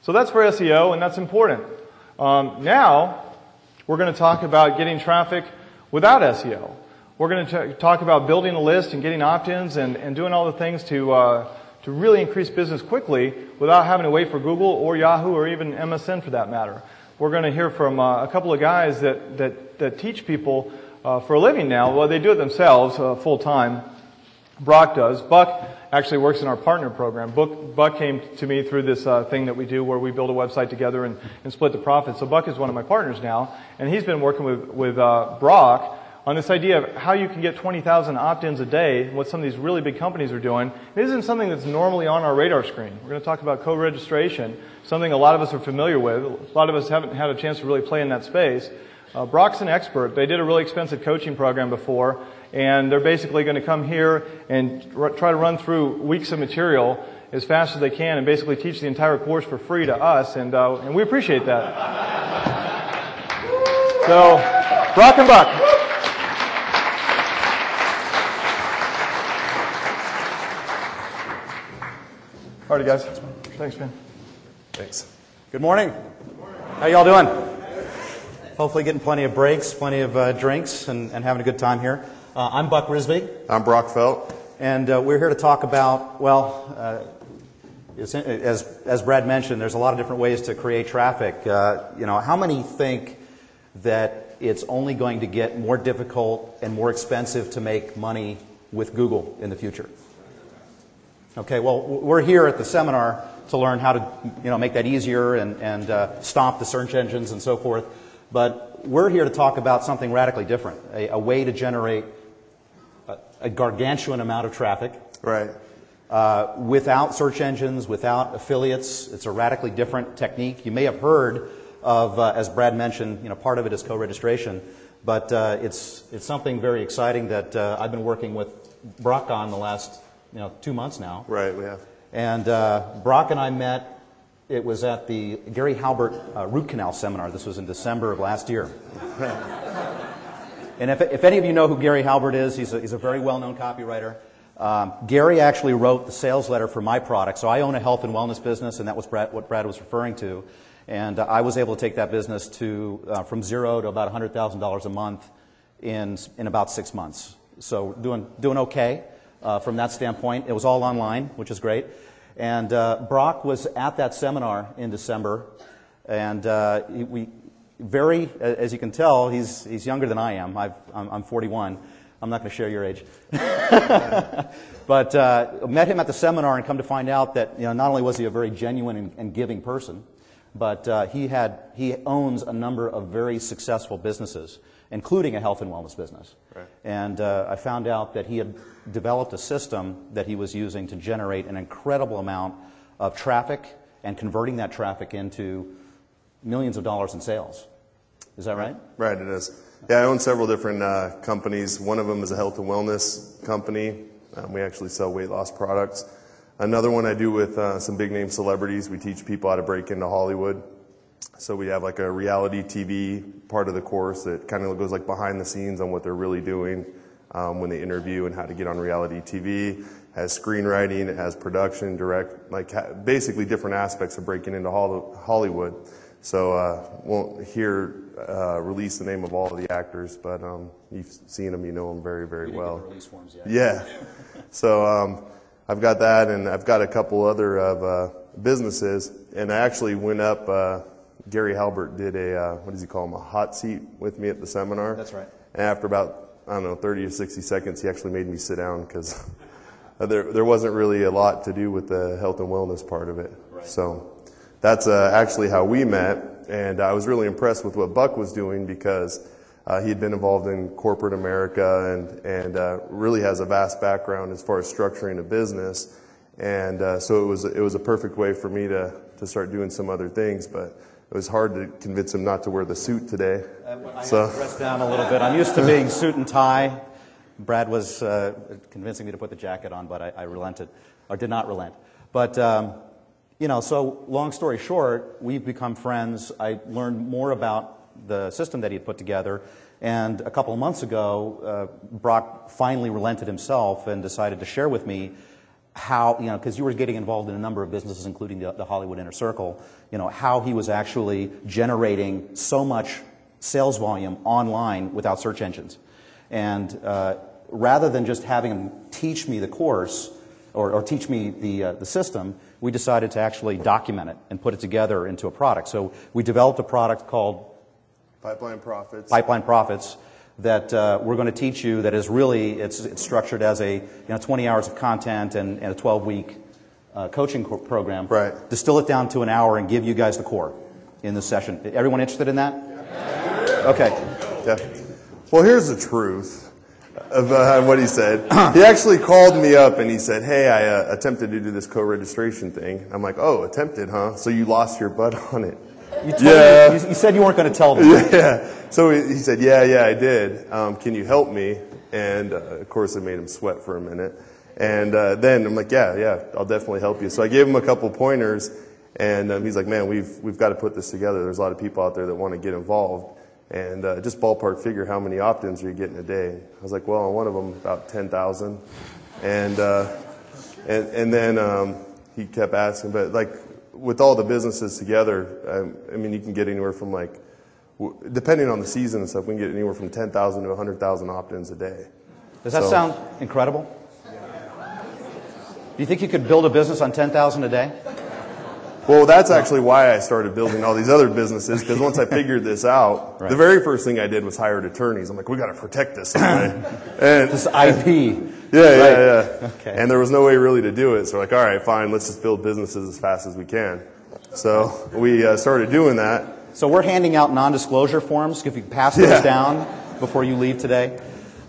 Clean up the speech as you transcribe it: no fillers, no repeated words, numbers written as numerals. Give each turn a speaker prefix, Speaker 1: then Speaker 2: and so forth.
Speaker 1: So that's for SEO, and that's important. Now, we're going to talk about getting traffic without SEO. We're going to talk about building a list and getting opt-ins and doing all the things to really increase business quickly without having to wait for Google or Yahoo or even MSN for that matter. We're going to hear from a couple of guys that teach people for a living now. Well, they do it themselves full-time. Brock does. Buck actually works in our partner program. Buck came to me through this thing that we do where we build a website together and split the profits. So Buck is one of my partners now, and he's been working with Brock on this idea of how you can get 20,000 opt-ins a day, what some of these really big companies are doing. It isn't something that's normally on our radar screen. We're going to talk about co-registration, something a lot of us are familiar with. A lot of us haven't had a chance to really play in that space. Brock's an expert. They did a really expensive coaching program before, and they're basically going to come here and try to run through weeks of material as fast as they can and basically teach the entire course for free to us, and we appreciate that. So, Brock and Buck. All right, guys. Thanks, man.
Speaker 2: Thanks. Good morning. How y'all doing? Hopefully getting plenty of breaks, plenty of drinks, and having a good time here. I'm Buck Rizvi.
Speaker 3: I'm Brock Felt.
Speaker 2: And we're here to talk about, well, as Brad mentioned, there's a lot of different ways to create traffic. How many think that it's only going to get more difficult and more expensive to make money with Google in the future? Okay, well, we're here at the seminar to learn how to, make that easier and stop the search engines and so forth. But we're here to talk about something radically different, a way to generate a gargantuan amount of traffic.
Speaker 3: Right.
Speaker 2: Without search engines, without affiliates. It's a radically different technique. You may have heard of, as Brad mentioned, part of it is co-registration. But it's something very exciting that I've been working with Brock on the last 2 months now.
Speaker 3: Right, we have.
Speaker 2: And Brock and I met, it was at the Gary Halbert Root Canal Seminar. This was in December of last year. And if any of you know who Gary Halbert is, he's a very well-known copywriter. Gary actually wrote the sales letter for my product. So I own a health and wellness business, and that was what Brad was referring to. And I was able to take that business from zero to about $100,000 a month in about 6 months. So doing okay. From that standpoint. It was all online, which is great. And Brock was at that seminar in December, and as you can tell, he's younger than I am. I'm 41. I'm not going to share your age. But met him at the seminar and come to find out that not only was he a very genuine and giving person, but he owns a number of very successful businesses, including a health and wellness business.
Speaker 3: Right.
Speaker 2: And I found out that he had developed a system that he was using to generate an incredible amount of traffic and converting that traffic into millions of dollars in sales. Is that right?
Speaker 3: Right, it is. Yeah, I own several different companies. One of them is a health and wellness company. We actually sell weight loss products. Another one I do with some big name celebrities. We teach people how to break into Hollywood. So we have like a reality TV part of the course that kind of goes like behind the scenes on what they're really doing when they interview and how to get on reality TV. It has screenwriting, it has production, direct, basically different aspects of breaking into Hollywood. So won't here release the name of all of the actors, but you've seen them, you know them very, very well.
Speaker 2: Get the release forms yet.
Speaker 3: Yeah. So I've got that, and I've got a couple other of businesses, and I actually went up. Gary Halbert did what does he call them, a hot seat with me at the seminar.
Speaker 2: That's right.
Speaker 3: And after about, 30 or 60 seconds, he actually made me sit down because there wasn't really a lot to do with the health and wellness part of it.
Speaker 2: Right.
Speaker 3: So that's actually how we met, and I was really impressed with what Buck was doing because he had been involved in corporate America and really has a vast background as far as structuring a business. And so it was a perfect way for me to start doing some other things, but it was hard to convince him not to wear the suit today.
Speaker 2: I had to dress down a little bit. I'm used to being suit and tie. Brad was convincing me to put the jacket on, but I relented, or did not relent. But, so long story short, we've become friends. I learned more about the system that he had put together. And a couple of months ago, Brock finally relented himself and decided to share with me how, because you were getting involved in a number of businesses, including the Hollywood Inner Circle, how he was actually generating so much sales volume online without search engines. And rather than just having him teach me the course or teach me the system, we decided to actually document it and put it together into a product. So we developed a product called
Speaker 3: Pipeline Profits.
Speaker 2: Pipeline Profits that we're going to teach you. That is really it's structured as a 20 hours of content and a 12-week coaching program.
Speaker 3: Right.
Speaker 2: Distill it down to an hour and give you guys the core in this session. Everyone interested in that? Yeah. Okay.
Speaker 3: Yeah. Well, here's the truth of what he said. He actually called me up and he said, "Hey, I attempted to do this co-registration thing." I'm like, "Oh, attempted, huh? So you lost your butt on it?"
Speaker 2: You said you weren't going to tell them.
Speaker 3: Yeah. So he said, yeah, I did. Can you help me? And of course, it made him sweat for a minute. And then I'm like, yeah, I'll definitely help you. So I gave him a couple pointers, and he's like, man, we've got to put this together. There's a lot of people out there that want to get involved. And just ballpark figure, how many opt-ins are you getting a day? I was like, well, on one of them, about 10,000. And then he kept asking, but like, with all the businesses together, I mean, you can get anywhere from depending on the season and stuff, we can get anywhere from 10,000 to 100,000 opt-ins a day.
Speaker 2: Does that sound incredible? Do you think you could build a business on 10,000 a day?
Speaker 3: Well, that's actually why I started building all these other businesses, because once I figured this out,
Speaker 2: right.
Speaker 3: The very first thing I did was hired attorneys. I'm like, we got to protect this some way. And
Speaker 2: this IP.
Speaker 3: Yeah.
Speaker 2: Okay.
Speaker 3: And there was no way really to do it. So we're like, all right, fine, let's just build businesses as fast as we can. So we started doing that.
Speaker 2: So we're handing out non-disclosure forms. If you pass those down before you leave today.